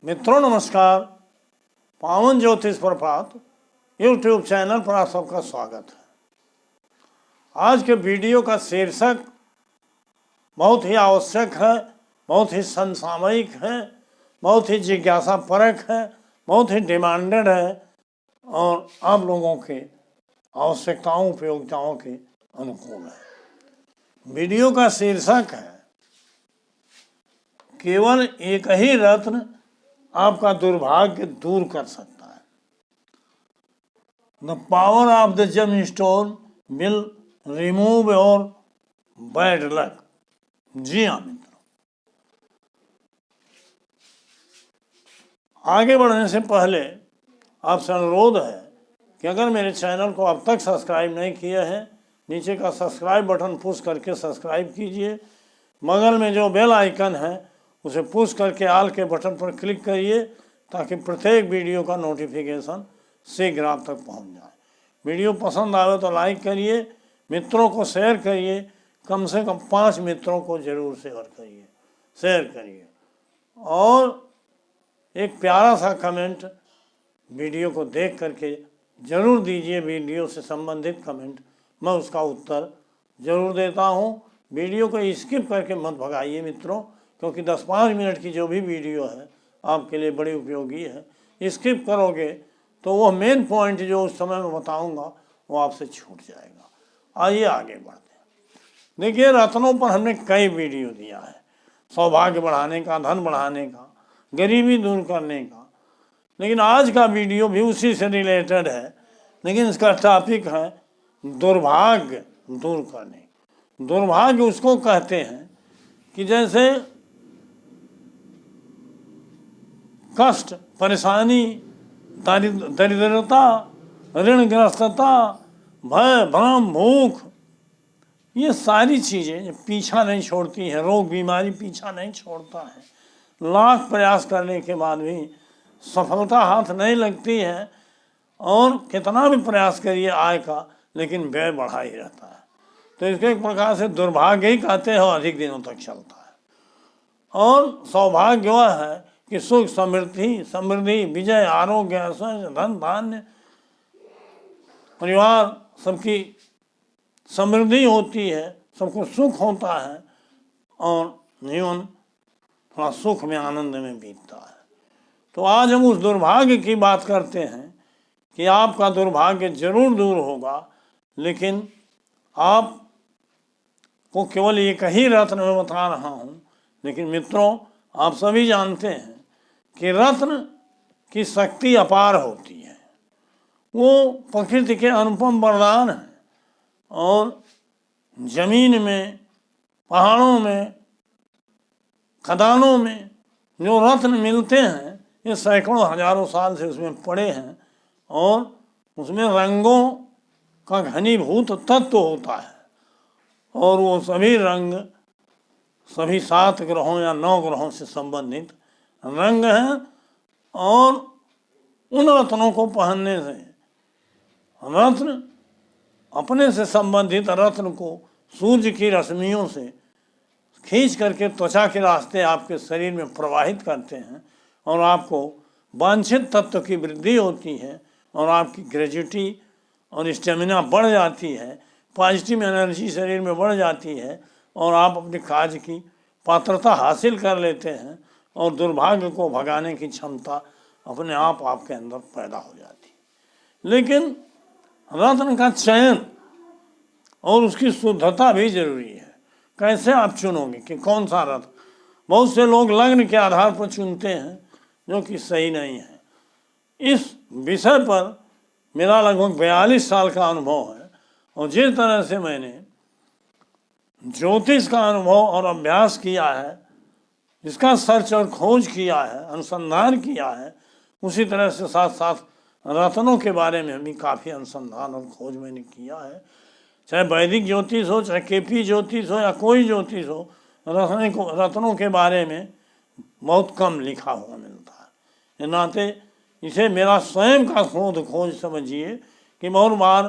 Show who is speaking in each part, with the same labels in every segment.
Speaker 1: मित्रों नमस्कार। पावन ज्योतिष प्रभात यूट्यूब चैनल पर आप सबका स्वागत है। आज के वीडियो का शीर्षक बहुत ही आवश्यक है, बहुत ही समसामयिक है, बहुत ही जिज्ञासा परक है, बहुत ही डिमांडेड है और आप लोगों के आवश्यकताओं उपयोगिताओं के अनुकूल है। वीडियो का शीर्षक है केवल एक ही रत्न आपका दुर्भाग्य दूर कर सकता है। The power of the gemstone will remove your bad luck. जी हाँ मित्रों, आगे बढ़ने से पहले आपसे अनुरोध है कि अगर मेरे चैनल को अब तक सब्सक्राइब नहीं किया है, नीचे का सब्सक्राइब बटन पुश करके सब्सक्राइब कीजिए। बगल में जो बेल आइकन है उसे पुश करके ऑल के बटन पर क्लिक करिए ताकि प्रत्येक वीडियो का नोटिफिकेशन शीघ्र आप तक पहुंच जाए। वीडियो पसंद आवे तो लाइक करिए, मित्रों को शेयर करिए, कम से कम 5 मित्रों को जरूर शेयर करिए और एक प्यारा सा कमेंट वीडियो को देख करके ज़रूर दीजिए। वीडियो से संबंधित कमेंट मैं उसका उत्तर ज़रूर देता हूँ। वीडियो को स्किप करके मत भगाइए मित्रों, क्योंकि 10-5 मिनट की जो भी वीडियो है आपके लिए बड़ी उपयोगी है। स्किप करोगे तो वो मेन पॉइंट जो उस समय मैं बताऊंगा वो आपसे छूट जाएगा। आइए आगे बढ़ते हैं। देखिए, रत्नों पर हमने कई वीडियो दिया है, सौभाग्य बढ़ाने का, धन बढ़ाने का, गरीबी दूर करने का। लेकिन आज का वीडियो भी उसी से रिलेटेड है, लेकिन इसका टॉपिक है दुर्भाग्य दूर करने। दुर्भाग्य उसको कहते हैं कि जैसे कष्ट, परेशानी, दरिद्रता, ऋणग्रस्तता, भय, भ्रम, भूख, ये सारी चीज़ें पीछा नहीं छोड़ती हैं। रोग बीमारी पीछा नहीं छोड़ता है। लाख प्रयास करने के बाद भी सफलता हाथ नहीं लगती है और कितना भी प्रयास करिए आय का, लेकिन व्यय बढ़ा ही रहता है। तो इसको एक प्रकार से दुर्भाग्य ही कहते हैं और अधिक दिनों तक चलता है। और सौभाग्य वह है कि सुख, समृद्धि, विजय, आरोग्य, ऐश्वर्य, धन धान्य, परिवार सबकी समृद्धि होती है, सबको सुख होता है और जीवन थोड़ा सुख में, आनंद में बीतता है। तो आज हम उस दुर्भाग्य की बात करते हैं कि आपका दुर्भाग्य जरूर दूर होगा, लेकिन आप को केवल एक ही रत्न में बता रहा हूँ। लेकिन मित्रों, आप सभी जानते हैं कि रत्न की शक्ति अपार होती है। वो प्रकृति के अनुपम वरदान हैं और जमीन में, पहाड़ों में, खदानों में जो रत्न मिलते हैं, ये सैकड़ों हजारों साल से उसमें पड़े हैं और उसमें रंगों का घनीभूत तत्व होता है और वो सभी रंग सभी 7 ग्रहों या 9 ग्रहों से संबंधित रंग हैं। और उन रत्नों को पहनने से रत्न अपने से संबंधित रत्न को सूर्य की रश्मियों से खींच करके त्वचा के रास्ते आपके शरीर में प्रवाहित करते हैं और आपको वांछित तत्व की वृद्धि होती है और आपकी ग्रेजुटी और स्टेमिना बढ़ जाती है, पॉजिटिव एनर्जी शरीर में बढ़ जाती है और आप अपने कार्य की पात्रता हासिल कर लेते हैं और दुर्भाग्य को भगाने की क्षमता अपने आप आपके अंदर पैदा हो जाती है। लेकिन रत्न का चयन और उसकी शुद्धता भी जरूरी है। कैसे आप चुनोगे कि कौन सा रत्न? बहुत से लोग लग्न के आधार पर चुनते हैं, जो कि सही नहीं है। इस विषय पर मेरा लगभग 42 साल का अनुभव है और जिस तरह से मैंने ज्योतिष का अनुभव और अभ्यास किया है, इसका सर्च और खोज किया है, अनुसंधान किया है, उसी तरह से साथ साथ रत्नों के बारे में भी काफ़ी अनुसंधान और खोज मैंने किया है। चाहे वैदिक ज्योतिष हो, चाहे केपी ज्योतिष हो या कोई ज्योतिष हो, रत्नों के बारे में बहुत कम लिखा हुआ मिलता है। नाते इसे मेरा स्वयं का खोज समझिए कि बहुत बार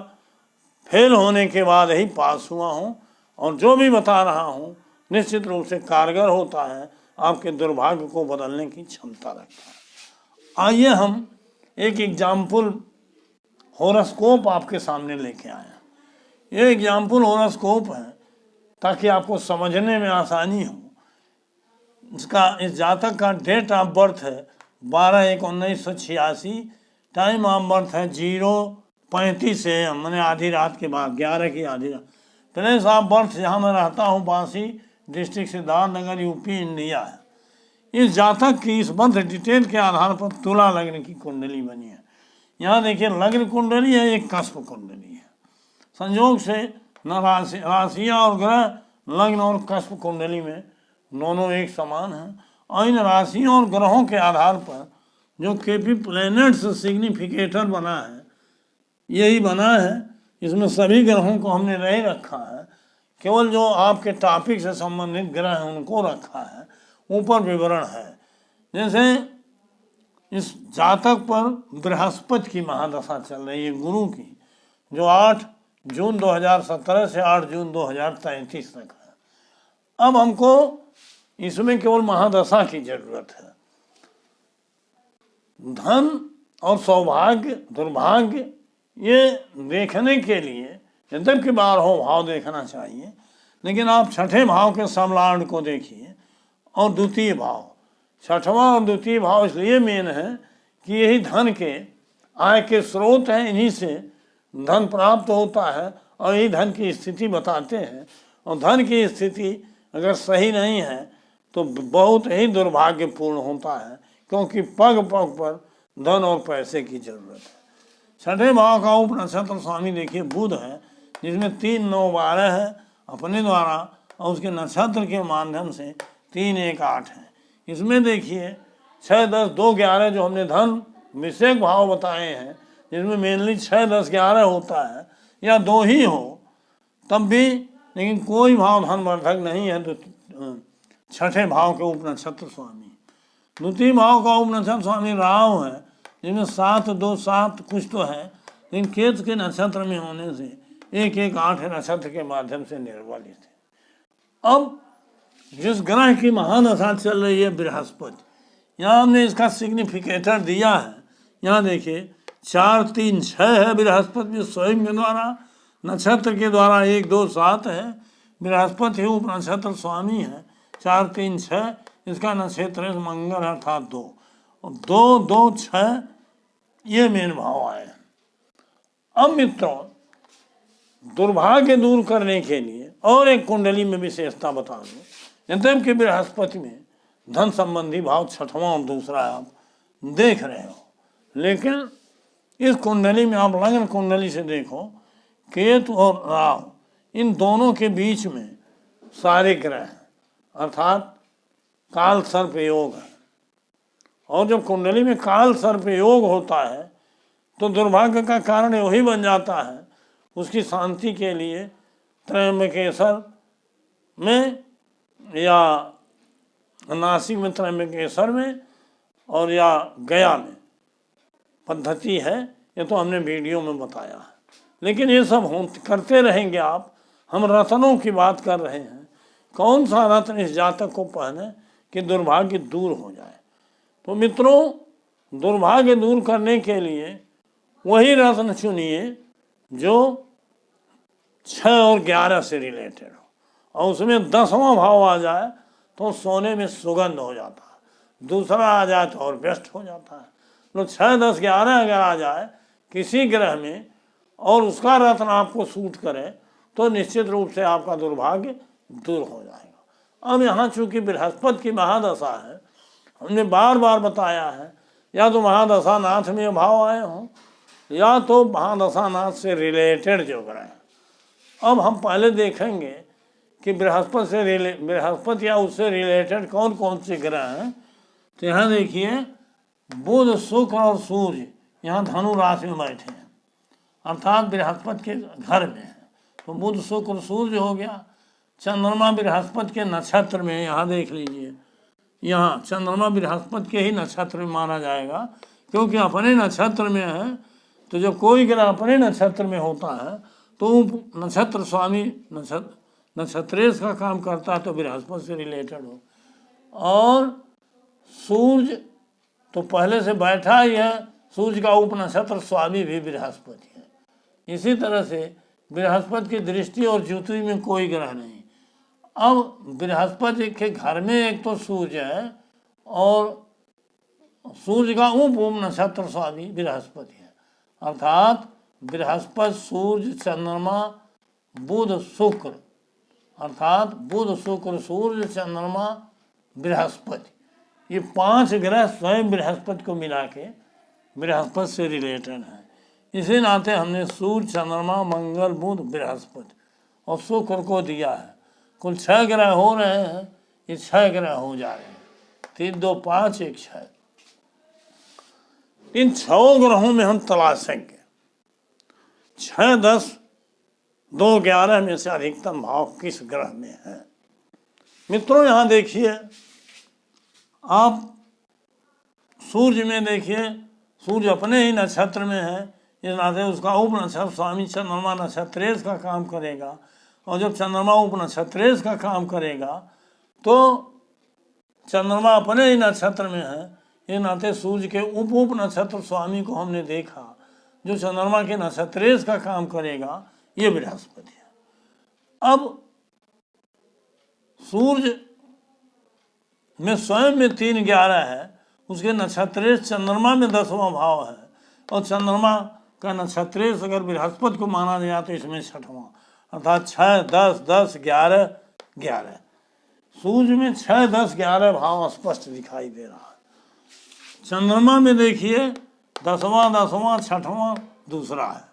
Speaker 1: फेल होने के बाद ही पास हुआ हूँ और जो भी बता रहा हूँ निश्चित रूप से कारगर होता है, आपके दुर्भाग्य को बदलने की क्षमता रखता है। आइए हम एक एग्जाम्पल हॉरोस्कोप आपके सामने लेके आए हैं। ये एग्जाम्पल हॉरोस्कोप है ताकि आपको समझने में आसानी हो। इस जातक का डेट ऑफ बर्थ है 12/1/1986। टाइम ऑफ बर्थ है 0:35 AM, मैंने आधी रात के बाद 11 की आधी रात। प्लेस ऑफ बर्थ जहाँ मैं रहता हूँ Bansi district Siddharthnagar UP India है। इस जातक की इस बर्थ डिटेल के आधार पर तुला लग्न की कुंडली बनी है। यहाँ देखिए लग्न कुंडली है, एक कस्प कुंडली है। संयोग से न राशियाँ और ग्रह लग्न और कस्प कुंडली में दोनों एक समान हैं, और इन राशियों और ग्रहों के आधार पर जो केपी प्लैनेट्स सिग्निफिकेटर बना है यही बना है। इसमें सभी ग्रहों को हमने नहीं रखा है, केवल जो आपके टॉपिक से संबंधित ग्रह हैं उनको रखा है, ऊपर विवरण है। जैसे इस जातक पर बृहस्पति की महादशा चल रही है गुरु की, जो 8 जून 2017 से 8 जून 2033 तक है। अब हमको इसमें केवल महादशा की जरूरत है। धन और सौभाग्य दुर्भाग्य ये देखने के लिए यद्यपि 12 भाव देखना चाहिए, लेकिन आप छठे भाव के समलार्ड को देखिए और द्वितीय भाव। छठवां और द्वितीय भाव इसलिए मेन है कि यही धन के आय के स्रोत हैं, इन्हीं से धन प्राप्त होता है और यही धन की स्थिति बताते हैं। और धन की स्थिति अगर सही नहीं है तो बहुत ही दुर्भाग्यपूर्ण होता है, क्योंकि पग पग पर धन और पैसे की जरूरत है। छठे भाव का उप नक्षत्र स्वामी देखिए बुध है, जिसमें 3, 9, 12 है अपने द्वारा, और उसके नक्षत्र के माध्यम से 3, 1, 8 है। इसमें देखिए 6, 10, 2, 11 जो हमने धन विषेक भाव बताए हैं, जिसमें मेनली 6, 10, 11 होता है, या 2 ही हो तब भी, लेकिन कोई भाव धनवर्धक नहीं है। तो छठे भाव के उप नक्षत्र स्वामी। द्वितीय भाव का उप नक्षत्र स्वामी राहु है, जिसमें 7, 2, 7 कुछ तो है, लेकिन केतु के नक्षत्र में होने से 1, 1, 8 नक्षत्र के माध्यम से निर्बलित है। अब जिस ग्रह की महादशा चल रही है बृहस्पति, यहाँ हमने इसका सिग्निफिकेटर दिया है। यहाँ देखिए 4, 3, 6 है बृहस्पति स्वयं के द्वारा, नक्षत्र के द्वारा 1, 2, 7 है। बृहस्पति उप नक्षत्र स्वामी है 4, 3, 6, इसका नक्षत्र मंगल अर्थात 2, और 2, 2, 6 ये मेन भाव आए। अब मित्रों दुर्भाग्य दूर करने के लिए और एक कुंडली में विशेषता बता दूं। यद्यपि कि बृहस्पति में धन संबंधी भाव छठवां और दूसरा आप देख रहे हो, लेकिन इस कुंडली में आप लग्न कुंडली से देखो केतु और राहु इन दोनों के बीच में सारे ग्रह हैं, अर्थात काल सर्प योग है। और जब कुंडली में काल सर्प योग होता है तो दुर्भाग्य का कारण वही बन जाता है। उसकी शांति के लिए त्रयंबकेश्वर में या नासिक में त्रयंबकेश्वर में और या गया में पद्धति है, ये तो हमने वीडियो में बताया है। लेकिन ये सब करते रहेंगे आप। हम रत्नों की बात कर रहे हैं, कौन सा रत्न इस जातक को पहने कि दुर्भाग्य दूर हो जाए। तो मित्रों दुर्भाग्य दूर करने के लिए वही रत्न चुनिए जो 6 और 11 से रिलेटेड हो, और उसमें 10वां भाव आ जाए तो सोने में सुगंध हो जाता है, दूसरा आ जाए तो और बेस्ट हो जाता है। तो 6, 10, 11 अगर आ जाए किसी ग्रह में और उसका रत्न आपको सूट करे तो निश्चित रूप से आपका दुर्भाग्य दूर हो जाएगा। अब यहाँ चूंकि बृहस्पति की महादशा है, हमने बार बार बताया है, या तो महादशा नाथ में भाव आए हों या तो महादशा नाथ से रिलेटेड जो ग्रह हैं। अब हम पहले देखेंगे कि बृहस्पति या उससे रिलेटेड कौन कौन से ग्रह हैं। तो यहाँ देखिए बुध, शुक्र और सूर्य यहाँ धनु राशि में बैठे हैं, अर्थात बृहस्पति के घर में है। तो बुध, शुक्र, सूर्य हो गया। चंद्रमा बृहस्पति के नक्षत्र में, यहाँ देख लीजिए, यहाँ चंद्रमा बृहस्पति के ही नक्षत्र में माना जाएगा, क्योंकि अपने नक्षत्र में है। तो जब कोई ग्रह अपने नक्षत्र में होता है तो नक्षत्र स्वामी नक्षत्रेश का काम करता है, तो बृहस्पति से रिलेटेड हो। और सूर्य तो पहले से बैठा ही है सूर्य का उपनक्षत्र स्वामी भी बृहस्पति है। इसी तरह से बृहस्पति की दृष्टि और ज्योति में कोई ग्रह नहीं। अब बृहस्पति के घर में एक तो सूर्य है और सूर्य का उप नक्षत्र स्वामी बृहस्पति है, अर्थात बृहस्पति, सूर्य, चंद्रमा, बुध, शुक्र, अर्थात बुध, शुक्र, सूर्य, चंद्रमा, बृहस्पति, ये 5 ग्रह स्वयं बृहस्पति को मिला के बृहस्पति से रिलेटेड है। इसी नाते हमने सूर्य, चंद्रमा, मंगल, बुध, बृहस्पति और शुक्र को दिया है। कुल 6 ग्रह हो रहे हैं, ये 6 ग्रह हो जा रहे हैं, 3, 2, 5, 1, 6। इन 6 ग्रहों में हम तलाशेंगे 6, 10, 2, 11 में से अधिकतम भाव किस ग्रह में है। मित्रों यहाँ देखिए, आप सूर्य में देखिए, सूर्य अपने ही नक्षत्र में है, इस नाते उसका उप नक्षत्र स्वामी चंद्रमा नक्षत्रेश का काम करेगा। और जब चंद्रमा उप नक्षत्रेश का काम करेगा तो चंद्रमा अपने ही नक्षत्र में है, इस नाते सूर्य के उप नक्षत्र स्वामी को हमने देखा जो चंद्रमा के नक्षत्रेश का काम करेगा, ये बृहस्पति है। अब सूर्य में स्वयं में 3, 11 है, उसके नक्षत्रेश चंद्रमा में 10वां भाव है और चंद्रमा का नक्षत्रेश अगर बृहस्पति को माना जाए तो इसमें 6वां, अर्थात 6, 10, 10, 11, 11। सूर्य में 6, 10, 11 भाव स्पष्ट दिखाई दे रहा है। चंद्रमा में देखिए 10वां, 10वां, 6वां दूसरा है।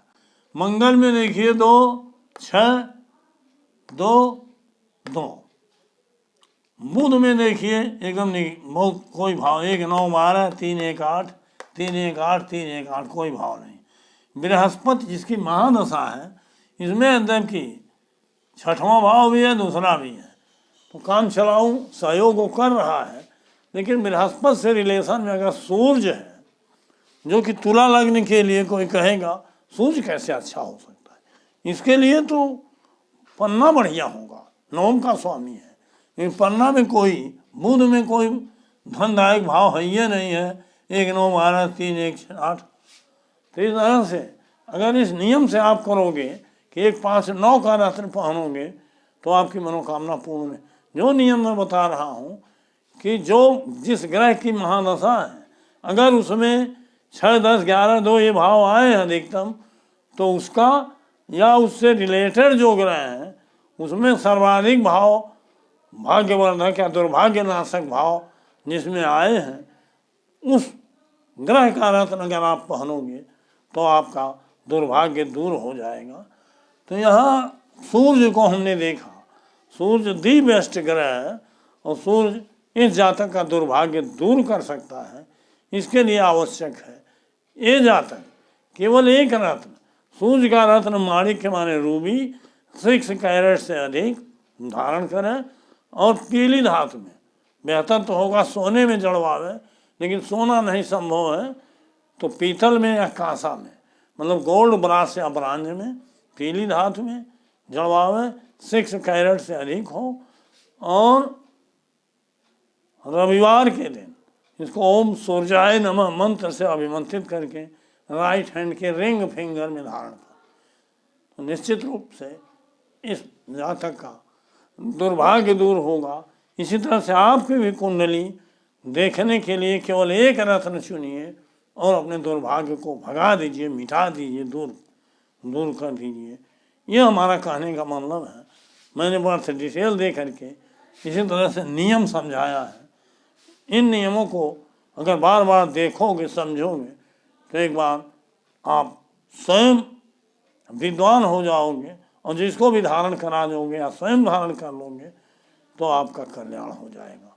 Speaker 1: मंगल में देखिए 2, 6, 2, 2। बुध में देखिए एकदम नहीं, बहुत कोई भाव, 1, 9, 12, 3, 1, 8, 3, 1, 8, 3, 1, 8, कोई भाव नहीं। बृहस्पति जिसकी महादशा है, इसमें एकदम की 6वां भाव भी है, दूसरा भी है, तो काम चलाऊं सहयोग वो कर रहा है। लेकिन बृहस्पति से रिलेशन में अगर सूर्य है, जो कि तुला लगने के लिए कोई कहेगा सूर्य कैसे अच्छा हो सकता है, इसके लिए तो पन्ना बढ़िया होगा, 9 का स्वामी है। लेकिन पन्ना में कोई, बुध में कोई धनदायक भाव है ये नहीं है, 1, 9, 12, 3, 1, 8। तो इस तरह से अगर इस नियम से आप करोगे कि 1, 5, 9 का रत्न पहनोगे तो आपकी मनोकामना पूर्ण है। जो नियम मैं बता रहा हूँ कि जो जिस ग्रह की महादशा है, अगर उसमें 6, 10, 11, 2 ये भाव आए अधिकतम, तो उसका या उससे रिलेटेड जो ग्रह हैं उसमें सर्वाधिक भाव भाग्यवर्धक या दुर्भाग्यनाशक भाव जिसमें आए हैं, उस ग्रह का रत्न अगर आप पहनोगे तो आपका दुर्भाग्य दूर हो जाएगा। तो यहाँ सूर्य को हमने देखा, सूर्य दी बेस्ट ग्रह है और सूर्य इस जातक का दुर्भाग्य दूर कर सकता है। इसके लिए आवश्यक है ये जातक केवल एक रत्न, सूर्य का रत्न माणिक्य माने रूबी 6 कैरेट से अधिक धारण करें और पीली धातु में, बेहतर तो होगा सोने में जड़वावे, लेकिन सोना नहीं संभव है तो पीतल में या कांसा में, मतलब गोल्ड, ब्रास या ब्रांज में, पीली धातु में जड़वावे, 6 कैरेट से अधिक हो। और रविवार के दिन इसको ओम सूर्याय नमः मंत्र से अभिमंत्रित करके राइट हैंड के रिंग फिंगर में धारण कर, तो निश्चित रूप से इस जातक का दुर्भाग्य दूर होगा। इसी तरह से आपकी भी कुंडली देखने के लिए केवल एक रत्न चुनिए और अपने दुर्भाग्य को भगा दीजिए, मिटा दीजिए, दूर कर दीजिए। यह हमारा कहने का मतलब है। मैंने बहुत डिटेल दे करके इसी तरह से नियम समझाया है। इन नियमों को अगर बार बार देखोगे, समझोगे, तो एक बार आप स्वयं विद्वान हो जाओगे और जिसको भी धारण करा दोगे या स्वयं धारण कर लोगे तो आपका कल्याण हो जाएगा।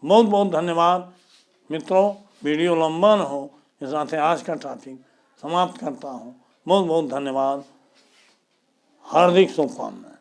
Speaker 1: बहुत बहुत धन्यवाद मित्रों। वीडियो लंबा न हो, इस साथ आज का टॉपिक समाप्त करता हूँ। बहुत बहुत धन्यवाद। हार्दिक शुभकामनाएं।